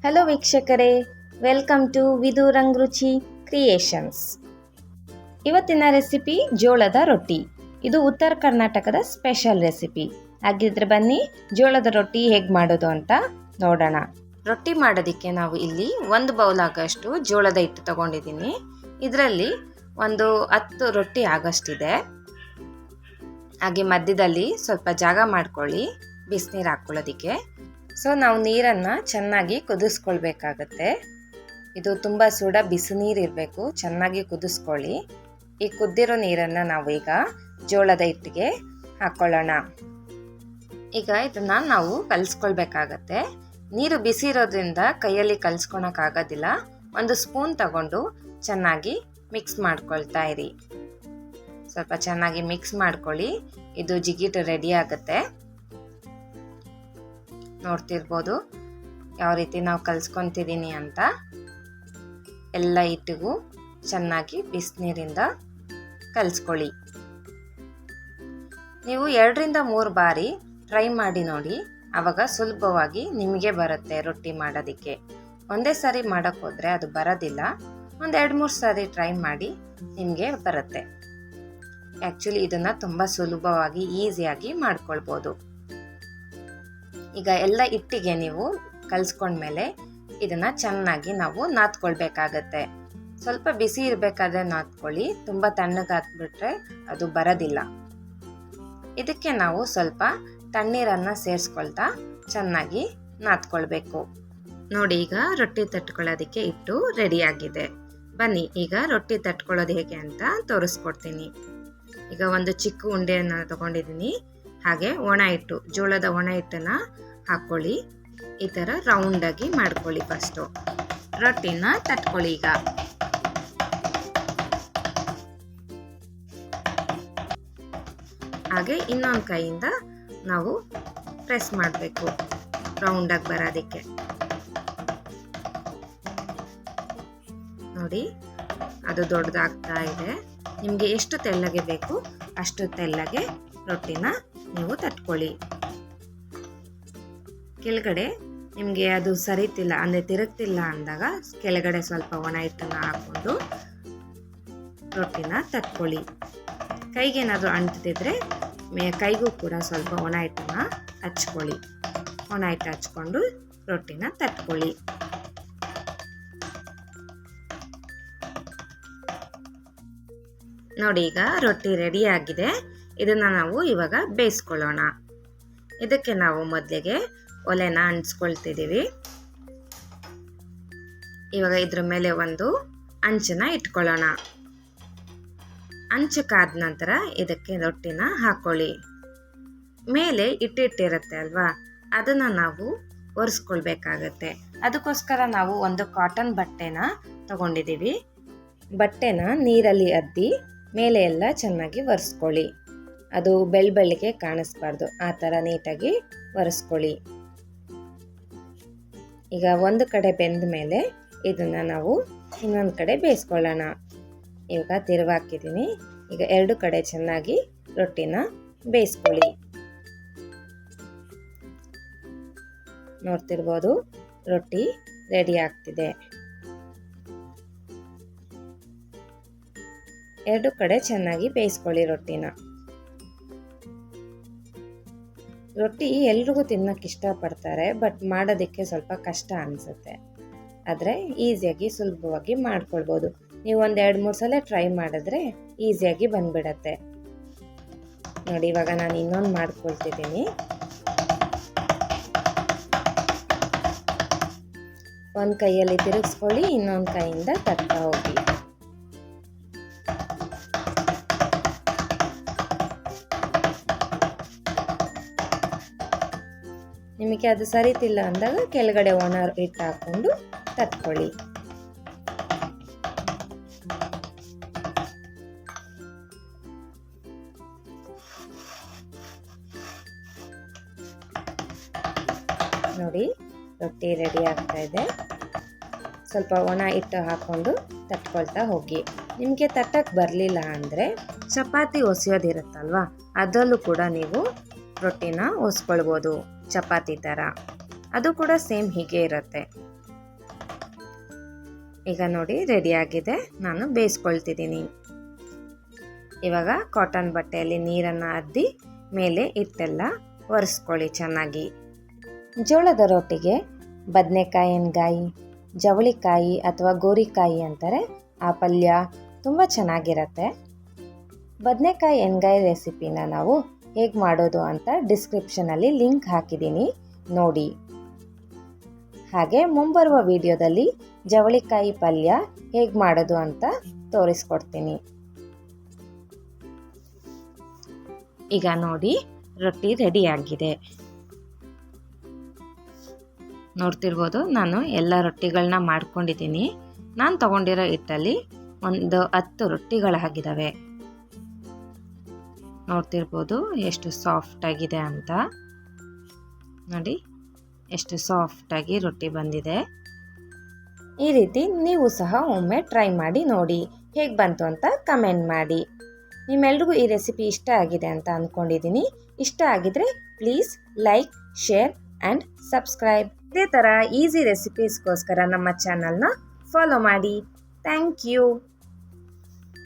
Hello ವೀಕ್ಷಕರೇ, welcome to ವಿದು ರಂಗ್ ರುಚಿ creations. ಇವತ್ತಿನ ರೆಸಿಪಿ ಜೋಳದ ರೊಟ್ಟಿ. ಇದು ಉತ್ತರ ಕರ್ನಾಟಕದ ಸ್ಪೆಷಲ್ ರೆಸಿಪಿ. ಹಾಗಿದ್ರೆ ಬನ್ನಿ ಜೋಳದ ರೊಟ್ಟಿ ಹೇಗೆ ಮಾಡೋದು ಅಂತ ನೋಡೋಣ. ರೊಟ್ಟಿ ಮಾಡೋದಕ್ಕೆ ನಾವು ಇಲ್ಲಿ 1 ಬೌಲ್ ಆಗಷ್ಟು ಜೋಳದ ಹಿಟ್ಟು ತಗೊಂಡಿದ್ದೀನಿ. ಇದರಲ್ಲಿ ಒಂದು 10 ರೊಟ್ಟಿ ಆಗಷ್ಟಿದೆ. ಹಾಗೆ ಮಧ್ಯದಲ್ಲಿ ಸ್ವಲ್ಪ ಜಾಗ ಮಾಡ್ಕೊಳ್ಳಿ ಬಿಸಿನೀರು ಹಾಕ್ಕೊಳ್ಳೋದಕ್ಕೆ. ಸೊ ನಾವು ನೀರನ್ನು ಚೆನ್ನಾಗಿ ಕುದಿಸ್ಕೊಳ್ಬೇಕಾಗತ್ತೆ. ಇದು ತುಂಬ ಸುಡ ಬಿಸಿ ನೀರು ಇರಬೇಕು, ಚೆನ್ನಾಗಿ ಕುದಿಸ್ಕೊಳ್ಳಿ. ಈ ಕುದ್ದಿರೋ ನೀರನ್ನು ನಾವು ಈಗ ಜೋಳದ ಹಿಟ್ಟಿಗೆ ಹಾಕ್ಕೊಳ್ಳೋಣ. ಈಗ ಇದನ್ನು ನಾವು ಕಲಿಸ್ಕೊಳ್ಬೇಕಾಗತ್ತೆ. ನೀರು ಬಿಸಿ ಇರೋದ್ರಿಂದ ಕೈಯಲ್ಲಿ ಕಲಿಸ್ಕೊಳಕ್ಕಾಗೋದಿಲ್ಲ. 1 ಸ್ಪೂನ್ ತಗೊಂಡು ಚೆನ್ನಾಗಿ ಮಿಕ್ಸ್ ಮಾಡ್ಕೊಳ್ತಾ ಇರಿ. ಸ್ವಲ್ಪ ಚೆನ್ನಾಗಿ ಮಿಕ್ಸ್ ಮಾಡ್ಕೊಳ್ಳಿ. ಇದು ಜಿಗಿಟು ರೆಡಿ ಆಗುತ್ತೆ. ನೋಡ್ತಿರ್ಬೋದು ಯಾವ ರೀತಿ ನಾವು ಕಲಿಸ್ಕೊತಿದ್ದೀನಿ ಅಂತ. ಎಲ್ಲ ಹಿಟ್ಟಿಗೂ ಚೆನ್ನಾಗಿ ಬಿಸಿನೀರಿಂದ ಕಲಿಸ್ಕೊಳ್ಳಿ. ನೀವು 2ರಿಂದ 3 ಬಾರಿ ಟ್ರೈ ಮಾಡಿ ನೋಡಿ, ಆವಾಗ ಸುಲಭವಾಗಿ ನಿಮಗೆ ಬರುತ್ತೆ ರೊಟ್ಟಿ ಮಾಡೋದಕ್ಕೆ. ಒಂದೇ ಸಾರಿ ಮಾಡೋಕ್ಕೆ ಹೋದರೆ ಅದು ಬರೋದಿಲ್ಲ. ಒಂದು 2-3 ಸಾರಿ ಟ್ರೈ ಮಾಡಿ ನಿಮಗೆ ಬರುತ್ತೆ. ಆ್ಯಕ್ಚುಲಿ ಇದನ್ನು ತುಂಬ ಸುಲಭವಾಗಿ ಈಸಿಯಾಗಿ ಮಾಡ್ಕೊಳ್ಬೋದು. ಈಗ ಎಲ್ಲ ಹಿಟ್ಟಿಗೆ ನೀವು ಕಲಿಸ್ಕೊಂಡ್ಮೇಲೆ ಇದನ್ನು ಚೆನ್ನಾಗಿ ನಾವು ನಾದ್ಕೊಳ್ಬೇಕಾಗತ್ತೆ. ಸ್ವಲ್ಪ ಬಿಸಿ ಇರಬೇಕಾದ್ರೆ ನಾದ್ಕೊಳ್ಳಿ, ತುಂಬ ತಣ್ಣಗಾಕ್ಬಿಟ್ರೆ ಅದು ಬರೋದಿಲ್ಲ. ಇದಕ್ಕೆ ನಾವು ಸ್ವಲ್ಪ ತಣ್ಣೀರನ್ನು ಸೇರಿಸ್ಕೊಳ್ತಾ ಚೆನ್ನಾಗಿ ನಾದ್ಕೊಳ್ಬೇಕು. ನೋಡಿ, ಈಗ ರೊಟ್ಟಿ ತಟ್ಕೊಳ್ಳೋದಕ್ಕೆ ಹಿಟ್ಟು ರೆಡಿಯಾಗಿದೆ. ಬನ್ನಿ ಈಗ ರೊಟ್ಟಿ ತಟ್ಕೊಳ್ಳೋದು ಹೇಗೆ ಅಂತ ತೋರಿಸ್ಕೊಡ್ತೀನಿ. ಈಗ ಒಂದು ಚಿಕ್ಕ ಉಂಡೆಯನ್ನು ತಗೊಂಡಿದ್ದೀನಿ. ಹಾಗೆ ಒಣ ಹಿಟ್ಟು, ಜೋಳದ ಒಣ ಹಿಟ್ಟನ್ನು ಹಾಕ್ಕೊಳ್ಳಿ. ಈ ಥರ ರೌಂಡಾಗಿ ಮಾಡ್ಕೊಳ್ಳಿ. ಫಸ್ಟು ರೊಟ್ಟಿನ ತಟ್ಕೊಳ್ಳಿ. ಈಗ ಹಾಗೆ ಇನ್ನೊಂದು ಕೈಯಿಂದ ನಾವು ಪ್ರೆಸ್ ಮಾಡಬೇಕು ರೌಂಡಾಗಿ ಬರೋದಕ್ಕೆ. ನೋಡಿ, ಅದು ದೊಡ್ಡದಾಗ್ತಾ ಇದೆ. ನಿಮಗೆ ಎಷ್ಟು ತೆಳ್ಳಗೆ ಬೇಕು ಅಷ್ಟು ತೆಳ್ಳಗೆ ರೊಟ್ಟಿನ ನೀವು ತಟ್ಕೊಳ್ಳಿ. ಕೆಳಗಡೆ ನಿಮಗೆ ಅದು ಸರಿತಿಲ್ಲ ಅಂದರೆ ತಿರುಗ್ತಿಲ್ಲ ಅಂದಾಗ ಕೆಳಗಡೆ ಸ್ವಲ್ಪ ಒಣ ಹಿಟ್ಟನ್ನು ಹಾಕ್ಕೊಂಡು ರೊಟ್ಟಿನ ತಟ್ಕೊಳ್ಳಿ. ಕೈಗೇನಾದರೂ ಅಂಟಿದ್ರೆ ಕೈಗೂ ಕೂಡ ಸ್ವಲ್ಪ ಒಣ ಹಿಟ್ಟನ್ನು ಹಚ್ಕೊಳ್ಳಿ. ಒಣ ಹಿಟ್ಟು ಹಚ್ಕೊಂಡು ರೊಟ್ಟಿನ ತಟ್ಕೊಳ್ಳಿ. ನೋಡಿ, ಈಗ ರೊಟ್ಟಿ ರೆಡಿ ಆಗಿದೆ. ಇದನ್ನು ನಾವು ಇವಾಗ ಬೇಯಿಸ್ಕೊಳ್ಳೋಣ. ಇದಕ್ಕೆ ನಾವು ಮೊದಲಿಗೆ ಒಲೆನ ಅಂಟಿಸ್ಕೊಳ್ತಿದ್ದೀವಿ. ಇವಾಗ ಇದ್ರ ಮೇಲೆ ಒಂದು ಹಂಚನ್ನ ಇಟ್ಕೊಳ್ಳೋಣ. ಹಂಚಕ್ಕಾದ ನಂತರ ಇದಕ್ಕೆ ರೊಟ್ಟಿನ ಹಾಕ್ಕೊಳ್ಳಿ. ಮೇಲೆ ಇಟ್ಟಿರುತ್ತೆ ಅಲ್ವಾ, ಅದನ್ನು ನಾವು ಒರೆಸ್ಕೊಳ್ಬೇಕಾಗತ್ತೆ. ಅದಕ್ಕೋಸ್ಕರ ನಾವು ಒಂದು ಕಾಟನ್ ಬಟ್ಟೆನ ತಗೊಂಡಿದ್ದೀವಿ. ಬಟ್ಟೆನ ನೀರಲ್ಲಿ ಅದ್ದಿ ಮೇಲೆ ಎಲ್ಲ ಚೆನ್ನಾಗಿ ಒರೆಸ್ಕೊಳ್ಳಿ. ಅದು ಬೆಳ್ಳಗೆ ಕಾಣಿಸ್ಬಾರ್ದು, ಆ ಥರ ನೀಟಾಗಿ ಒರೆಸ್ಕೊಳ್ಳಿ. ಈಗ ಒಂದು ಕಡೆ ಬೆಂದ ಮೇಲೆ ಇದನ್ನು ನಾವು ಇನ್ನೊಂದು ಕಡೆ ಬೇಯಿಸ್ಕೊಳ್ಳೋಣ. ಇವಾಗ ತಿರುವಾಕಿದ್ದೀನಿ. ಈಗ 2 ಕಡೆ ಚೆನ್ನಾಗಿ ರೊಟ್ಟಿನ ಬೇಯಿಸ್ಕೊಳ್ಳಿ. ನೋಡ್ತಿರ್ಬೋದು ರೊಟ್ಟಿ ರೆಡಿ ಆಗ್ತಿದೆ. 2 ಕಡೆ ಚೆನ್ನಾಗಿ ಬೇಯಿಸ್ಕೊಳ್ಳಿ ರೊಟ್ಟಿನ. ರೊಟ್ಟಿ ಎಲ್ರಿಗೂ ತಿನ್ನೋಕ್ಕೆ ಇಷ್ಟಪಡ್ತಾರೆ, ಬಟ್ ಮಾಡೋದಕ್ಕೆ ಸ್ವಲ್ಪ ಕಷ್ಟ ಅನಿಸುತ್ತೆ. ಆದರೆ ಈಸಿಯಾಗಿ ಸುಲಭವಾಗಿ ಮಾಡ್ಕೊಳ್ಬೋದು. ನೀವು ಒಂದು 2-3 ಸಲ ಟ್ರೈ ಮಾಡಿದ್ರೆ ಈಸಿಯಾಗಿ ಬಂದ್ಬಿಡತ್ತೆ. ನೋಡಿ, ಇವಾಗ ನಾನು ಇನ್ನೊಂದು ಮಾಡ್ಕೊಳ್ತಿದ್ದೀನಿ. ಒಂದು ಕೈಯಲ್ಲಿ ತಿರುಗಿಸ್ಕೊಳ್ಳಿ, ಇನ್ನೊಂದು ಕೈಯಿಂದ ತಟ್ತಾ ಹೋಗಿ. ನಿಮಗೆ ಅದು ಸರಿತಿಲ್ಲ ಅಂದಾಗ ಕೆಳಗಡೆ ಒಣ ಹಿಟ್ಟು ಹಾಕ್ಕೊಂಡು ತಟ್ಕೊಳ್ಳಿ. ನೋಡಿ, ರೊಟ್ಟಿ ರೆಡಿ ಆಗ್ತಾ ಇದೆ. ಸ್ವಲ್ಪ ಒಣ ಹಿಟ್ಟು ಹಾಕ್ಕೊಂಡು ತಟ್ಕೊಳ್ತಾ ಹೋಗಿ. ನಿಮಗೆ ತಟ್ಟಕ್ಕೆ ಬರಲಿಲ್ಲ ಅಂದರೆ ಚಪಾತಿ ಒಸೆಯೋದಿರುತ್ತಲ್ವ, ಅದರಲ್ಲೂ ಕೂಡ ನೀವು ರೊಟ್ಟಿನ ಒಸ್ಕೊಳ್ಬೋದು ಚಪಾತಿ ಥರ. ಅದು ಕೂಡ ಸೇಮ್ ಹೀಗೆ ಇರುತ್ತೆ. ಈಗ ನೋಡಿ ರೆಡಿಯಾಗಿದೆ. ನಾನು ಬೇಯಿಸ್ಕೊಳ್ತಿದ್ದೀನಿ. ಇವಾಗ ಕಾಟನ್ ಬಟ್ಟೆಯಲ್ಲಿ ನೀರನ್ನು ಅದ್ದಿ ಮೇಲೆ ಹಿಟ್ಟೆಲ್ಲ ಒರೆಸ್ಕೊಳ್ಳಿ ಚೆನ್ನಾಗಿ. ಜೋಳದ ರೊಟ್ಟಿಗೆ ಬದನೆಕಾಯಿ ಎಣ್ಗಾಯಿ, ಜವಳಿಕಾಯಿ ಅಥವಾ ಗೋರಿಕಾಯಿ ಅಂತಾರೆ, ಆ ಪಲ್ಯ ತುಂಬ ಚೆನ್ನಾಗಿರತ್ತೆ. ಬದನೆಕಾಯಿ ಎಣ್ಗಾಯಿ ರೆಸಿಪಿನ ನಾವು ಹೇಗೆ ಮಾಡೋದು ಅಂತ ಡಿಸ್ಕ್ರಿಪ್ಷನಲ್ಲಿ ಲಿಂಕ್ ಹಾಕಿದ್ದೀನಿ, ನೋಡಿ. ಹಾಗೆ ಮುಂಬರುವ ವಿಡಿಯೋದಲ್ಲಿ ಜವಳಿಕಾಯಿ ಪಲ್ಯ ಹೇಗೆ ಮಾಡೋದು ಅಂತ ತೋರಿಸ್ಕೊಡ್ತೀನಿ. ಈಗ ನೋಡಿ ರೊಟ್ಟಿ ರೆಡಿಯಾಗಿದೆ. ನೋಡ್ತಿರ್ಬೋದು, ನಾನು ಎಲ್ಲ ರೊಟ್ಟಿಗಳನ್ನ ಮಾಡ್ಕೊಂಡಿದ್ದೀನಿ. ನಾನು ತಗೊಂಡಿರೋ ಹಿಟ್ಟಲ್ಲಿ ಒಂದು 10 ರೊಟ್ಟಿಗಳಾಗಿದ್ದಾವೆ. ನೋಡ್ತಿರ್ಬೋದು ಎಷ್ಟು ಸಾಫ್ಟಾಗಿದೆ ಅಂತ. ನೋಡಿ ಎಷ್ಟು ಸಾಫ್ಟಾಗಿ ರೊಟ್ಟಿ ಬಂದಿದೆ. ಈ ರೀತಿ ನೀವು ಸಹ ಒಮ್ಮೆ ಟ್ರೈ ಮಾಡಿ ನೋಡಿ, ಹೇಗೆ ಬಂತು ಅಂತ ಕಮೆಂಟ್ ಮಾಡಿ. ನಿಮ್ಮೆಲ್ರಿಗೂ ಈ ರೆಸಿಪಿ ಇಷ್ಟ ಆಗಿದೆ ಅಂತ ಅಂದ್ಕೊಂಡಿದ್ದೀನಿ. ಇಷ್ಟ ಆಗಿದ್ರೆ please like, share and subscribe. ಇದೇ ಥರ ಈಸಿ ರೆಸಿಪೀಸ್ಗೋಸ್ಕರ ನಮ್ಮ ಚಾನಲ್ನ ಫಾಲೋ ಮಾಡಿ. Thank you.